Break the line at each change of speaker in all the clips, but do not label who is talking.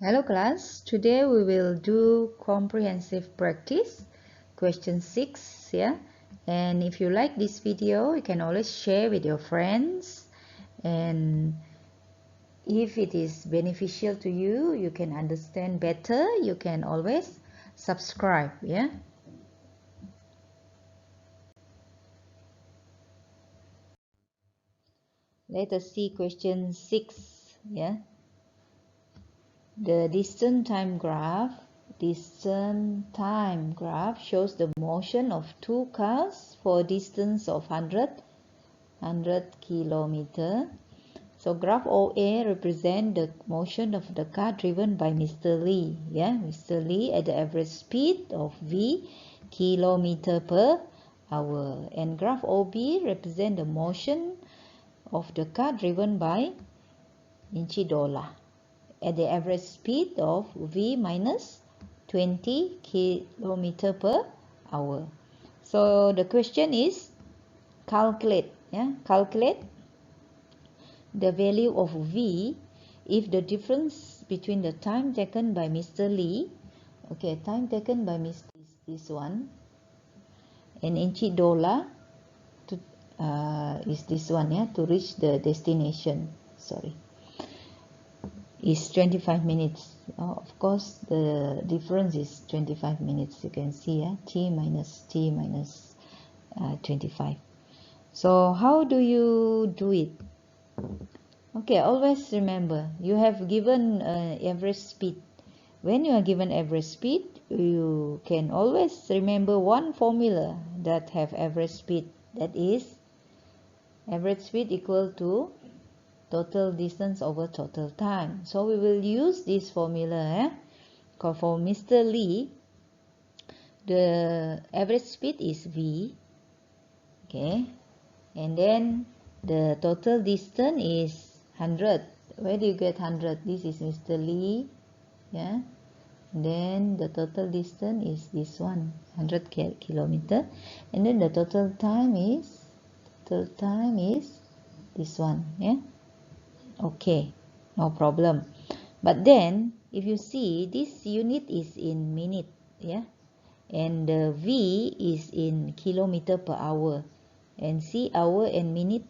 Hello class, today we will do comprehensive practice, question 6, yeah? And if you like this video, you can always share with your friends, and if it is beneficial to you, you can understand better, you can always subscribe, yeah? Let us see question 6, yeah? The distance time graph shows the motion of two cars for a distance of 100 kilometer. So graph OA represent the motion of the car driven by Mr. Lee. Yeah, Mr. Lee at the average speed of V kilometer per hour. And graph OB represent the motion of the car driven by Inchidola at the average speed of V minus 20 kilometer per hour. So the question is calculate the value of V if the difference between the time taken by Mr. Lee, okay, time taken by Mr. Lee is this one, and $1 to is this one, yeah, to reach the destination, sorry, is 25 minutes. Of course the difference is 25 minutes, you can see, yeah, t minus 25. So how do you do it? Okay, always remember, you have given average speed. When you are given average speed, you can always remember one formula that have average speed. That is, average speed equal to total distance over total time. So we will use this formula. For Mr. Lee, the average speed is V. Okay, and then the total distance is 100. Where do you get 100? This is Mr. Lee, yeah. Then the total distance is this one, 100 kilometer, and then the total time is this one, yeah. Okay, no problem. But then if you see, this unit is in minute, yeah, and the V is in kilometer per hour, and see, hour and minute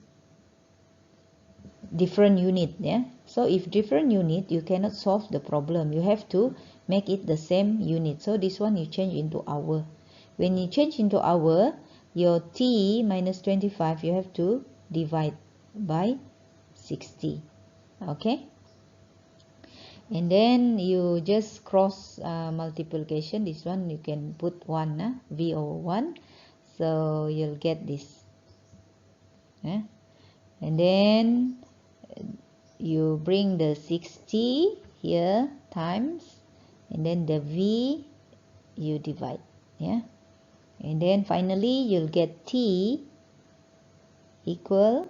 different unit, yeah. So if different unit, you cannot solve the problem, you have to make it the same unit. So this one you change into hour. When you change into hour, your t minus 25 you have to divide by 60, okay, and then you just cross multiplication. This one you can put 1, V over 1, so you'll get this, yeah? And then you bring the 60 here times, and then the V you divide, yeah, and then finally you'll get T equal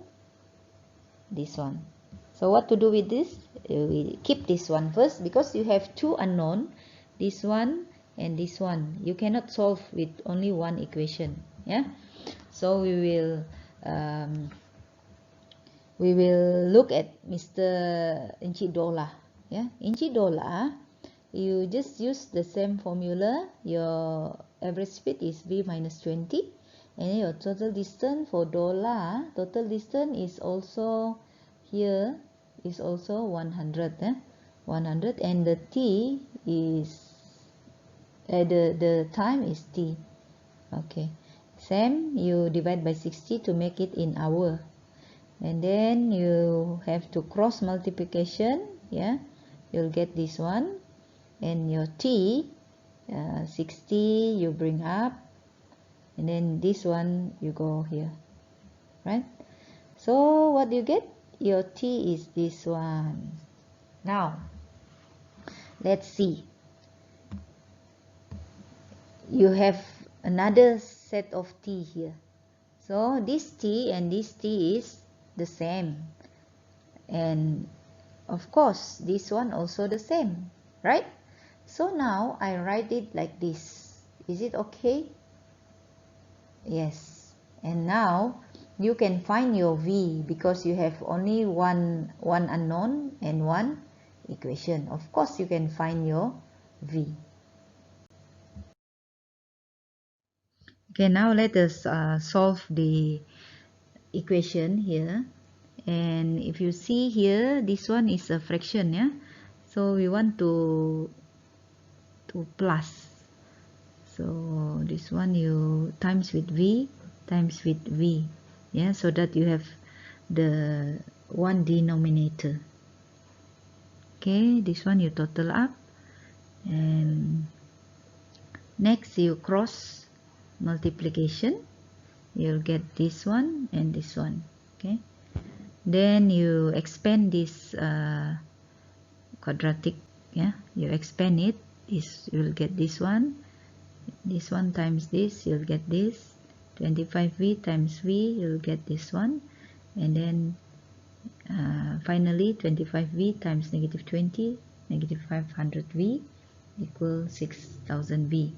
this one. So what to do with this? We keep this one first because you have two unknown, this one and this one. You cannot solve with only one equation, yeah. So we will look at Mr. Inchidola, yeah. Inchidola, you just use the same formula. Your average speed is V minus 20, and your total distance for Dola, total distance is also here, is also 100, 100, and the T is the time is T. Okay, same, you divide by 60 to make it in hour, and then you have to cross multiplication, yeah, you'll get this one, and your T 60 you bring up, and then this one you go here, right? So what do you get? Your T is this one. Now let's see, you have another set of T here. So this T and this T is the same, and of course this one also the same, right? So now I write it like this. Is it okay? Yes. And now you can find your V because you have only one unknown and one equation. Of course, you can find your v. Okay, now let us solve the equation here. And if you see here, this one is a fraction, yeah. So we want to plus. So this one you times with v times with v, yeah, so that you have the one denominator. Okay, this one you total up, and next you cross multiplication, you'll get this one and this one. Okay, then you expand this quadratic, yeah, you expand it, this you'll get this one times this, you'll get this 25v times v, you'll get this one, and then finally 25v times negative 20, negative 500v equals 6000v.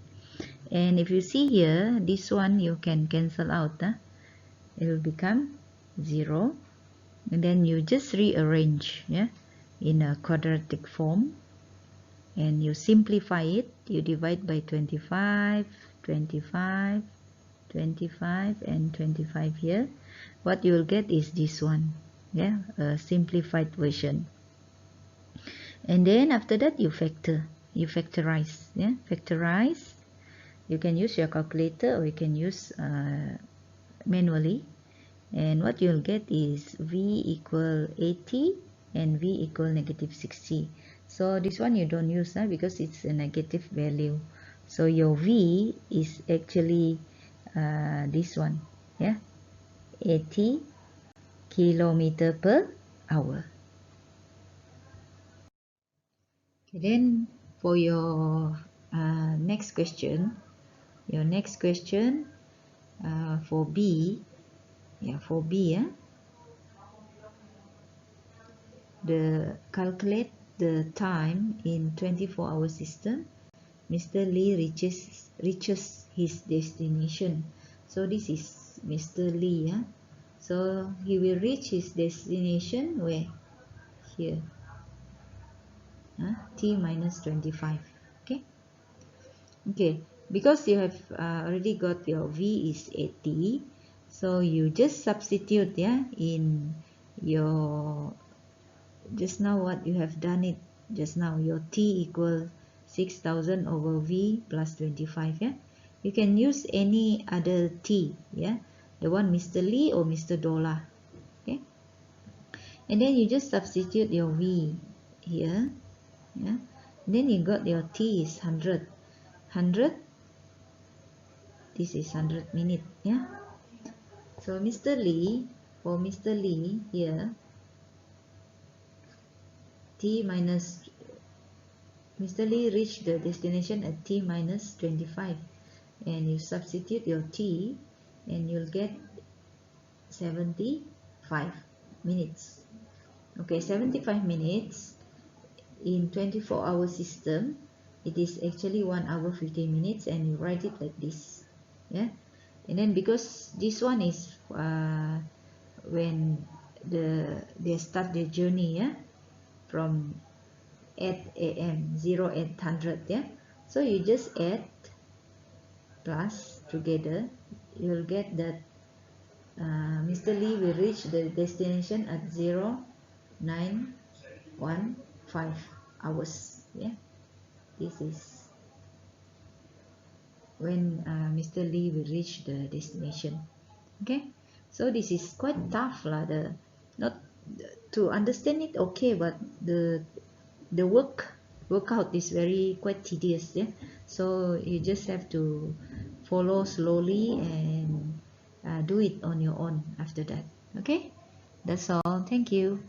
And if you see here, this one you can cancel out, it will become 0, and then you just rearrange, yeah, in a quadratic form, and you simplify it, you divide by 25, 25, 25 and 25 here. What you will get is this one, yeah, a simplified version. And then after that you factorize, yeah, factorize. You can use your calculator or you can use manually, and what you'll get is v equal 80 and v equal negative 60. So this one you don't use because it's a negative value, so your v is actually this one, yeah, 80 kilometer per hour. Okay, then for your next question, for B, yeah, for B, the calculate the time in 24-hour system. Mr. Lee reaches his destination. So this is Mr. Lee, so he will reach his destination where? Here, t minus 25. Okay, because you have already got your v is 80, so you just substitute, yeah, in your just now what you have done it just now, your t equal 6000 over v plus 25, yeah. You can use any other t, yeah, the one Mr. Lee or Mr. Dollar. Okay, and then you just substitute your v here, yeah, and then you got your t is 100. This is 100 minutes, yeah. So for Mr. Lee here, Mr. Lee reached the destination at t minus 25, and you substitute your t and you'll get 75 minutes. Okay, 75 minutes in 24-hour system, it is actually 1 hour 15 minutes, and you write it like this, yeah. And then because this one is when they start their journey, yeah, from 8 a.m. 0800, yeah, so you just add plus together, you'll get that Mr. Lee will reach the destination at 0915 hours, yeah. This is when Mr. Lee will reach the destination. Okay, so this is quite tough lah. Not to understand it, okay, but the workout is very quite tedious, yeah. So you just have to follow slowly and do it on your own after that. Okay, that's all. Thank you.